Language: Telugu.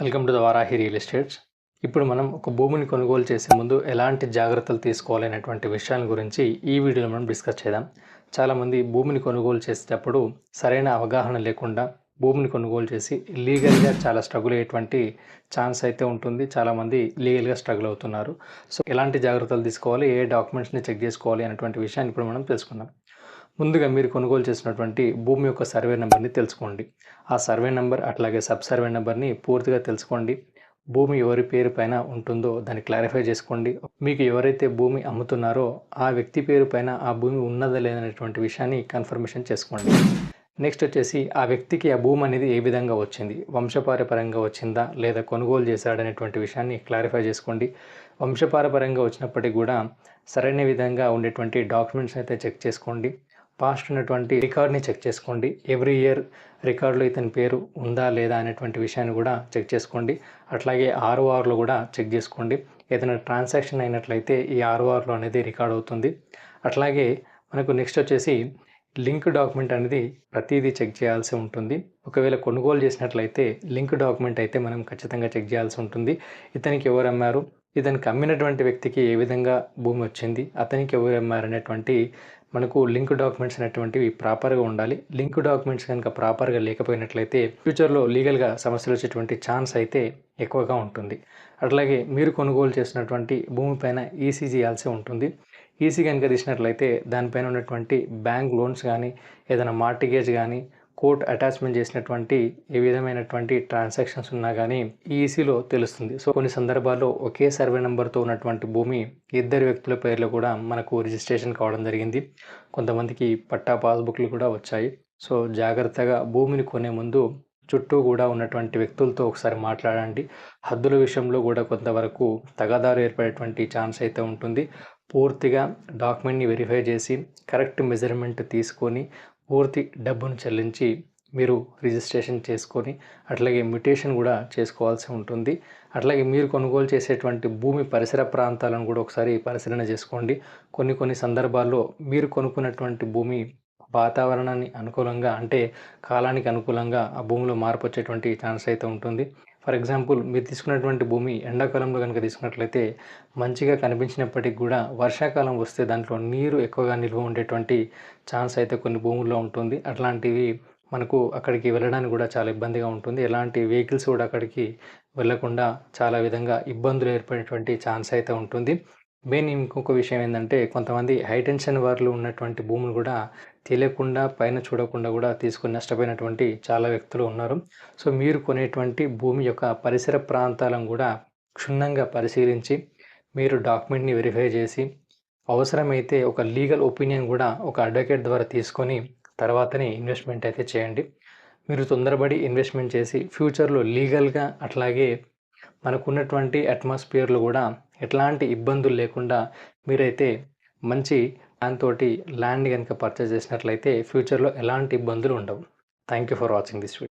Welcome to the Varahi real estates. ఇప్పుడు మనం ఒక భూమిని కొనుగోలు చేసే ముందు ఎలాంటి జాగ్రత్తలు తీసుకోవాలి అనేటువంటి విషయాల గురించి ఈ వీడియోలో మనం డిస్కస్ చేద్దాం. చాలామంది భూమిని కొనుగోలు చేసేటప్పుడు సరైన అవగాహన లేకుండా భూమిని కొనుగోలు చేసి లీగల్గా చాలా స్ట్రగుల్ అయ్యేటువంటి ఛాన్స్ అయితే ఉంటుంది. చాలామంది లీగల్గా స్ట్రగుల్ అవుతున్నారు. సో ఎలాంటి జాగ్రత్తలు తీసుకోవాలి, ఏ డాక్యుమెంట్స్ని చెక్ చేసుకోవాలి అనేటువంటి విషయాన్ని ఇప్పుడు మనం తెలుసుకుందాం. ముందుగా మీరు కొనుగోలు చేసినటువంటి భూమి యొక్క సర్వే నెంబర్ని తెలుసుకోండి. ఆ సర్వే నెంబర్ అట్లాగే సబ్ సర్వే నెంబర్ని పూర్తిగా తెలుసుకోండి. భూమి ఎవరి పేరు పైన ఉంటుందో దాన్ని క్లారిఫై చేసుకోండి. మీకు ఎవరైతే భూమి అమ్ముతున్నారో ఆ వ్యక్తి పేరు పైన ఆ భూమి ఉన్నదా లేదనేటువంటి విషయాన్ని కన్ఫర్మేషన్ చేసుకోండి. నెక్స్ట్ వచ్చేసి ఆ వ్యక్తికి ఆ భూమి అనేది ఏ విధంగా వచ్చింది, వంశపారపరంగా వచ్చిందా లేదా కొనుగోలు చేశాడనేటువంటి విషయాన్ని క్లారిఫై చేసుకోండి. వంశపారపరంగా వచ్చినప్పటికీ కూడా సరైన విధంగా ఉండేటువంటి డాక్యుమెంట్స్ అయితే చెక్ చేసుకోండి. పాస్ట్ ఉన్నటువంటి రికార్డ్ని చెక్ చేసుకోండి. ఎవ్రీ ఇయర్ రికార్డులో ఇతని పేరు ఉందా లేదా అనేటువంటి విషయాన్ని కూడా చెక్ చేసుకోండి. అట్లాగే ఆర్ఓఆర్లో కూడా చెక్ చేసుకోండి. ఏదైనా ట్రాన్సాక్షన్ అయినట్లయితే ఈ ఆర్ఓఆర్లో అనేది రికార్డ్ అవుతుంది. అట్లాగే మనకు నెక్స్ట్ వచ్చేసి లింక్ డాక్యుమెంట్ అనేది ప్రతిదీ చెక్ చేయాల్సి ఉంటుంది. ఒకవేళ కొనుగోలు చేసినట్లయితే లింక్ డాక్యుమెంట్ అయితే మనం ఖచ్చితంగా చెక్ చేయాల్సి ఉంటుంది. ఇతనికి ఎవరు అమ్మారు, ఇతనికి అమ్మినటువంటి వ్యక్తికి ఏ విధంగా భూమి వచ్చింది, అతనికి ఎవరు అమ్మారు అనేటువంటి మనకు లింక్ డాక్యుమెంట్స్ అనేటువంటివి ప్రాపర్గా ఉండాలి. లింక్ డాక్యుమెంట్స్ కనుక ప్రాపర్గా లేకపోయినట్లయితే ఫ్యూచర్లో లీగల్గా సమస్యలు వచ్చేటువంటి ఛాన్స్ అయితే ఎక్కువగా ఉంటుంది. అట్లాగే మీరు కొనుగోలు చేసినటువంటి భూమి పైన ఈసీ చేయాల్సి ఉంటుంది. ఈసీ కనుక తీసినట్లయితే దానిపైన ఉన్నటువంటి బ్యాంక్ లోన్స్ కానీ, ఏదైనా మార్టిగేజ్ కానీ, కోర్ట్ అటాచ్మెంట్ చేసినటువంటి ఏ విధమైనటువంటి ట్రాన్సాక్షన్స్ ఉన్నా కానీ ఈసీలో తెలుస్తుంది. సో కొన్ని సందర్భాల్లో ఒకే సర్వే నెంబర్తో ఉన్నటువంటి భూమి ఇద్దరు వ్యక్తుల పేర్లో కూడా మనకు రిజిస్ట్రేషన్ కావడం జరిగింది. కొంతమందికి పట్టా పాస్బుక్లు కూడా వచ్చాయి. సో జాగ్రత్తగా భూమిని కొనే ముందు చుట్టూ కూడా ఉన్నటువంటి వ్యక్తులతో ఒకసారి మాట్లాడండి. హద్దుల విషయంలో కూడా కొంతవరకు తగాదాలు ఏర్పడేటువంటి ఛాన్స్ అయితే ఉంటుంది. పూర్తిగా డాక్యుమెంట్ని వెరిఫై చేసి కరెక్ట్ మెజర్మెంట్ తీసుకొని పూర్తి డబ్బును చెల్లించి మీరు రిజిస్ట్రేషన్ చేసుకొని అట్లాగే మ్యుటేషన్ కూడా చేసుకోవాల్సి ఉంటుంది. అట్లాగే మీరు కొనుగోలు చేసేటువంటి భూమి పరిసర ప్రాంతాలను కూడా ఒకసారి పరిశీలన చేసుకోండి. కొన్ని సందర్భాల్లో మీరు కొనుక్కున్నటువంటి భూమి వాతావరణాన్ని అనుకూలంగా అంటే కాలానికి అనుకూలంగా ఆ భూమిలో మార్పు వచ్చేటువంటి ఛాన్స్ అయితే ఉంటుంది. ఫర్ ఎగ్జాంపుల్ మీరు తీసుకున్నటువంటి భూమి ఎండాకాలంలో కనుక తీసుకున్నట్లయితే మంచిగా కనిపించినప్పటికీ కూడా వర్షాకాలం వస్తే దాంట్లో నీరు ఎక్కువగా నిల్వ ఉండేటువంటి ఛాన్స్ అయితే కొన్ని భూముల్లో ఉంటుంది. అట్లాంటివి మనకు అక్కడికి వెళ్ళడానికి కూడా చాలా ఇబ్బందిగా ఉంటుంది. ఎలాంటి వెహికల్స్ కూడా అక్కడికి వెళ్ళకుండా చాలా విధంగా ఇబ్బందులు ఏర్పడేటువంటి ఛాన్స్ అయితే ఉంటుంది. మెయిన్ ఇంకొక విషయం ఏంటంటే కొంతమంది హైటెన్షన్ వార్లు ఉన్నటువంటి భూములు కూడా తెలియకుండా పైన చూడకుండా కూడా తీసుకొని నష్టపోయినటువంటి చాలా వ్యక్తులు ఉన్నారు. సో మీరు కొనేటువంటి భూమి యొక్క పరిసర ప్రాంతాలను కూడా క్షుణ్ణంగా పరిశీలించి మీరు డాక్యుమెంట్ని వెరిఫై చేసి అవసరమైతే ఒక లీగల్ ఒపీనియన్ కూడా ఒక అడ్వకేట్ ద్వారా తీసుకొని తర్వాతనే ఇన్వెస్ట్మెంట్ అయితే చేయండి. మీరు తొందరపడి ఇన్వెస్ట్మెంట్ చేసి ఫ్యూచర్లో లీగల్గా అట్లాగే మనకున్నటువంటి అట్మాస్ఫియర్లో కూడా ఎట్లాంటి ఇబ్బందులు లేకుండా మీరైతే మంచి దాంతోటి ల్యాండ్ కనుక పర్చేస్ చేసినట్లయితే ఫ్యూచర్లో ఎలాంటి ఇబ్బందులు ఉండవు. Thank you for watching this video.